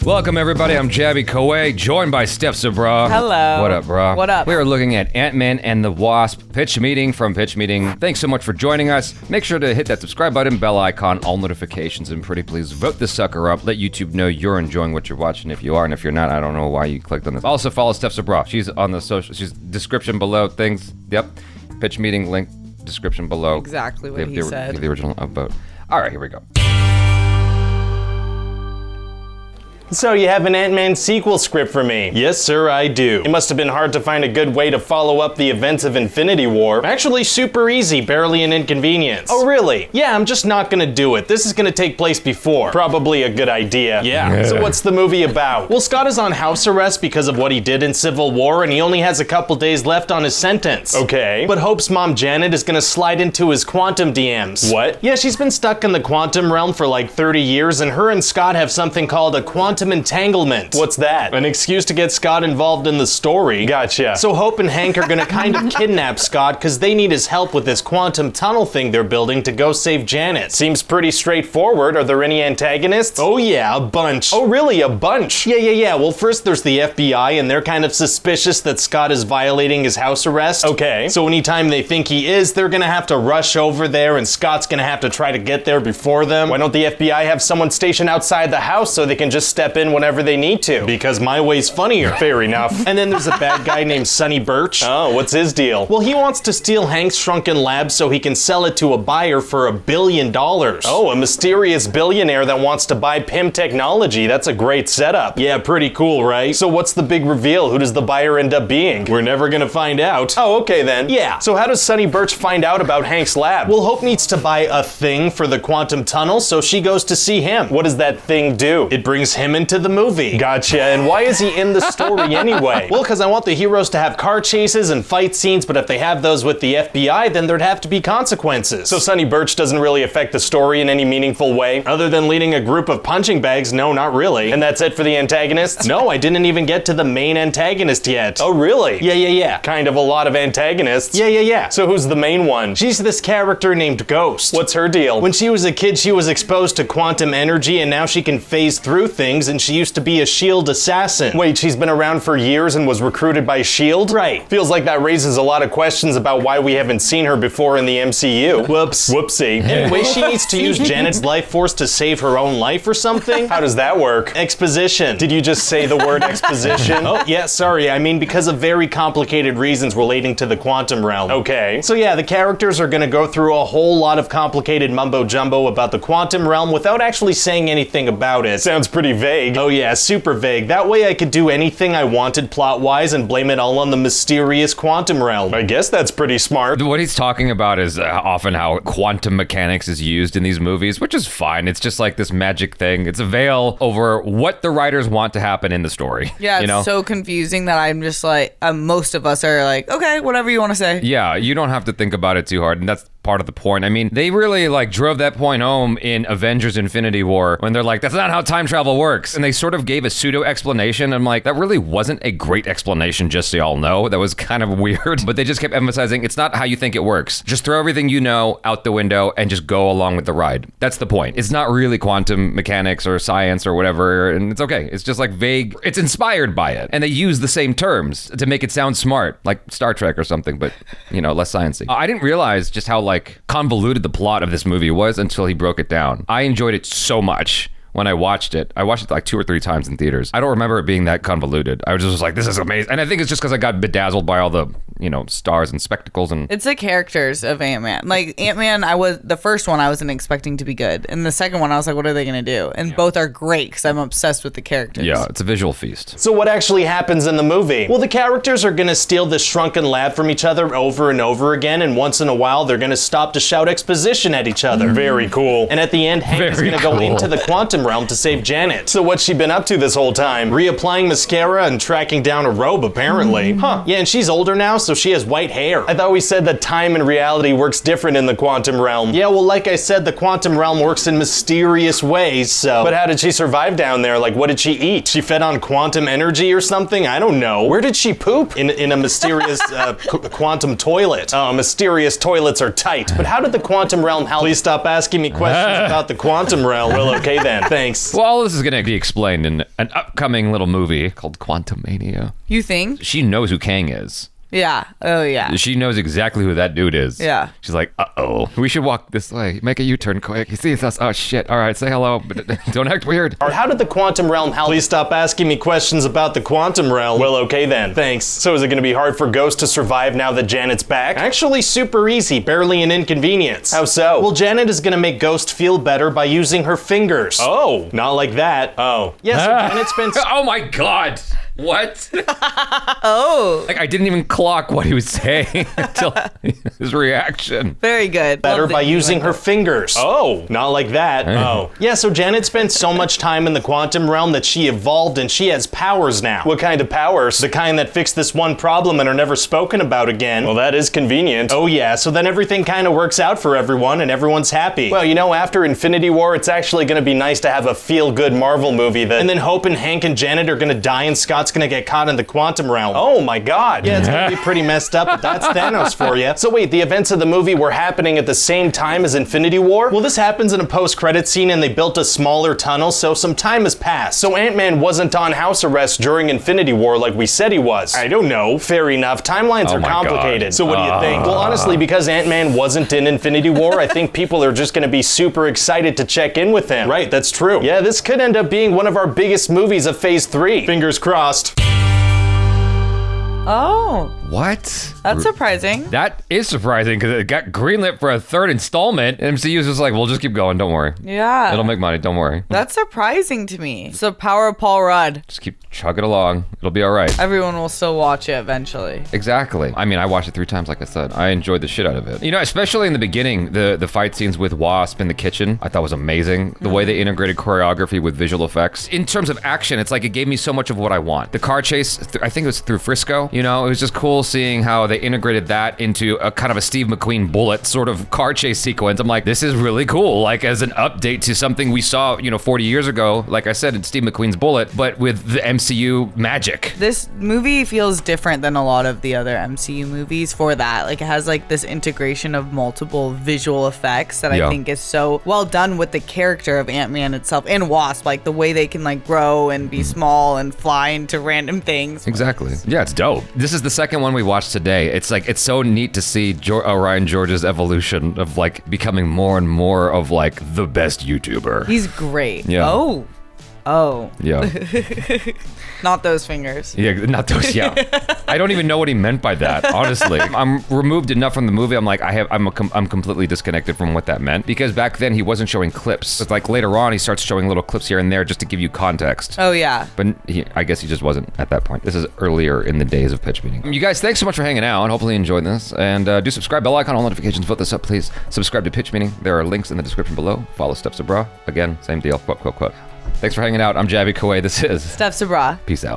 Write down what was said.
Welcome, everybody. I'm Jabby Koei, joined by Stepsa Bra. Hello. What up, bra? What up? We are looking at Ant-Man and the Wasp pitch meeting from Pitch Meeting. Thanks so much for joining us. Make sure to hit that subscribe button, bell icon, all notifications, and pretty please vote this sucker up. Let YouTube know you're enjoying what you're watching. If you are, and if you're not, I don't know why you clicked on this. Also follow Stepsa Bra. She's on the social. She's description below things. Yep. Pitch meeting link description below. Exactly what he said. The original upvote. All right, here we go. So you have an Ant-Man sequel script for me? Yes, sir, I do. It must have been hard to find a good way to follow up the events of Infinity War. Actually, super easy, barely an inconvenience. Oh, really? Yeah, I'm just not gonna do it. This is gonna take place before. Probably a good idea. Yeah. So what's the movie about? Well, Scott is on house arrest because of what he did in Civil War, and he only has a couple days left on his sentence. Okay. But Hope's mom, Janet, is gonna slide into his quantum DMs. What? Yeah, she's been stuck in the quantum realm for like 30 years, and her and Scott have something called a quantum entanglement. What's that? An excuse to get Scott involved in the story. Gotcha. So Hope and Hank are gonna kind of kidnap Scott because they need his help with this quantum tunnel thing they're building to go save Janet. Seems pretty straightforward. Are there any antagonists? Oh yeah, a bunch. Oh really, a bunch? Yeah. Well, first there's the FBI, and they're kind of suspicious that Scott is violating his house arrest. Okay. So anytime they think he is, they're gonna have to rush over there, and Scott's gonna have to try to get there before them. Why don't the FBI have someone stationed outside the house so they can just step in whenever they need to? Because my way's funnier. Fair enough. And then there's a bad guy named Sonny Birch. Oh, what's his deal? Well, he wants to steal Hank's shrunken lab so he can sell it to a buyer for $1 billion. Oh, a mysterious billionaire that wants to buy PIM technology. That's a great setup. Yeah, pretty cool, right? So what's the big reveal? Who does the buyer end up being? We're never gonna find out. Oh, okay then. Yeah. So how does Sonny Birch find out about Hank's lab? Well, Hope needs to buy a thing for the quantum tunnel, so she goes to see him. What does that thing do? It brings him into the movie. Gotcha. And why is he in the story anyway? Well, because I want the heroes to have car chases and fight scenes, but if they have those with the FBI, then there'd have to be consequences. So Sonny Birch doesn't really affect the story in any meaningful way, other than leading a group of punching bags. No, not really. And that's it for the antagonists? No, I didn't even get to the main antagonist yet. Oh, really? Yeah. Kind of a lot of antagonists. Yeah. So who's the main one? She's this character named Ghost. What's her deal? When she was a kid, she was exposed to quantum energy, and now she can phase through things, and she used to be a S.H.I.E.L.D. assassin. Wait, she's been around for years and was recruited by S.H.I.E.L.D.? Right. Feels like that raises a lot of questions about why we haven't seen her before in the MCU. Whoops. Whoopsie. Anyway, she needs to use Janet's life force to save her own life or something? How does that work? Exposition. Did you just say the word exposition? Oh, yeah, sorry. I mean, because of very complicated reasons relating to the quantum realm. Okay. So yeah, the characters are gonna go through a whole lot of complicated mumbo-jumbo about the quantum realm without actually saying anything about it. Sounds pretty vague. Oh yeah, super vague. That way I could do anything I wanted plot-wise and blame it all on the mysterious quantum realm. I guess that's pretty smart. What he's talking about is often how quantum mechanics is used in these movies, which is fine. It's just like this magic thing. It's a veil over what the writers want to happen in the story. Yeah, it's so confusing that I'm just like, most of us are like, okay, whatever you want to say. Yeah, you don't have to think about it too hard, and that's part of the point. I mean, they really like drove that point home in Avengers Infinity War when they're like, that's not how time travel works. And they sort of gave a pseudo explanation. I'm like, that really wasn't a great explanation, just so y'all know. That was kind of weird. But they just kept emphasizing, it's not how you think it works. Just throw everything you know out the window and just go along with the ride. That's the point. It's not really quantum mechanics or science or whatever, and it's okay. It's just like vague. It's inspired by it. And they use the same terms to make it sound smart, like Star Trek or something, but, you know, less sciencey. I didn't realize just how like convoluted the plot of this movie was until he broke it down. I enjoyed it so much when I watched it. I watched it like 2 or 3 times in theaters. I don't remember it being that convoluted. I was just like, this is amazing. And I think it's just because I got bedazzled by all the, you know, stars and spectacles and... It's the characters of Ant-Man. Like, Ant-Man, the first one I wasn't expecting to be good. And the second one, I was like, what are they going to do? And both are great because I'm obsessed with the characters. Yeah, it's a visual feast. So what actually happens in the movie? Well, the characters are going to steal this shrunken lab from each other over and over again, and once in a while, they're going to stop to shout exposition at each other. Very cool. And at the end, Hank is going to go into the quantum realm to save Janet. So what's she been up to this whole time? Reapplying mascara and tracking down a robe, apparently. Huh. Yeah, and she's older now, so she has white hair. I thought we said that time and reality works different in the quantum realm. Yeah, well, like I said, the quantum realm works in mysterious ways, so... But how did she survive down there? Like, what did she eat? She fed on quantum energy or something? I don't know. Where did she poop? In a mysterious quantum toilet. Oh, mysterious toilets are tight. But how did the quantum realm help? Please stop asking me questions about the quantum realm. Well, okay then. Thanks. Well, all this is gonna be explained in an upcoming little movie called Quantumania. You think? She knows who Kang is. Yeah. Oh, yeah. She knows exactly who that dude is. Yeah. She's like, uh-oh, we should walk this way. Make a U-turn quick. He sees us. Oh, shit. All right, say hello, but don't act weird. Or how did the quantum realm help? Please stop asking me questions about the quantum realm. Well, okay then. Thanks. So is it gonna be hard for Ghost to survive now that Janet's back? Actually, super easy. Barely an inconvenience. How so? Well, Janet is gonna make Ghost feel better by using her fingers. Oh, not like that. Oh. Yeah, so Janet spends... Oh my God. What? Oh. Like, I didn't even clock what he was saying until his reaction. Very good. better Love by that you using went her there. fingers. Oh, not like that. Oh. Yeah, so Janet spent so much time in the quantum realm that she evolved and she has powers now. What kind of powers? The kind that fix this one problem and are never spoken about again. Well, that is convenient. Oh yeah, so then everything kind of works out for everyone and everyone's happy. Well, you know, after Infinity War, it's actually gonna be nice to have a feel-good Marvel movie that, and then Hope and Hank and Janet are gonna die and Scott's gonna get caught in the quantum realm. Oh my God. Yeah, it's gonna be pretty messed up, but that's Thanos for you. So wait, the events of the movie were happening at the same time as Infinity War? Well, this happens in a post-credit scene and they built a smaller tunnel, so some time has passed. So Ant-Man wasn't on house arrest during Infinity War like we said he was. I don't know. Fair enough. Timelines are my complicated. God. So what do you think? Well, honestly, because Ant-Man wasn't in Infinity War, I think people are just gonna be super excited to check in with him. Right, that's true. Yeah, this could end up being one of our biggest movies of Phase 3. Fingers crossed. Oh, What? that's surprising. That is surprising because it got greenlit for a third installment. And MCU's just like, we'll just keep going. Don't worry. Yeah. It'll make money. Don't worry. That's surprising to me. It's the power of Paul Rudd. Just keep chugging along. It'll be all right. Everyone will still watch it eventually. Exactly. I mean, I watched it 3 times, like I said. I enjoyed the shit out of it. You know, especially in the beginning, the fight scenes with Wasp in the kitchen, I thought was amazing. The way they integrated choreography with visual effects. In terms of action, it's like it gave me so much of what I want. The car chase, I think it was through Frisco. You know, it was just cool seeing how they integrated that into a kind of a Steve McQueen Bullet sort of car chase sequence. I'm like, this is really cool. Like as an update to something we saw, 40 years ago, like I said, in Steve McQueen's Bullet, but with the MCU magic. This movie feels different than a lot of the other MCU movies for that. Like it has like this integration of multiple visual effects that I think is so well done with the character of Ant-Man itself and Wasp, like the way they can like grow and be small and fly into random things. Exactly. Yeah, it's dope. This is the second one we watched today. It's like, it's so neat to see Ryan George's evolution of like becoming more and more of like the best YouTuber. He's great. Yeah. Oh. Yeah. Not those fingers. Yeah, not those. Yeah. I don't even know what he meant by that, honestly. I'm removed enough from the movie. I'm like, I'm completely disconnected from what that meant because back then he wasn't showing clips. It's like later on he starts showing little clips here and there just to give you context. Oh yeah. But I guess he just wasn't at that point. This is earlier in the days of pitch meeting. You guys, thanks so much for hanging out and hopefully you enjoyed this. And do subscribe, bell icon, all notifications, vote this up, please. Subscribe to pitch meeting. There are links in the description below. Follow Steps to Bra. Again, same deal. Quote, quote, quote. Thanks for hanging out. I'm Javi Kouei. This is Steps to Bra. Peace out.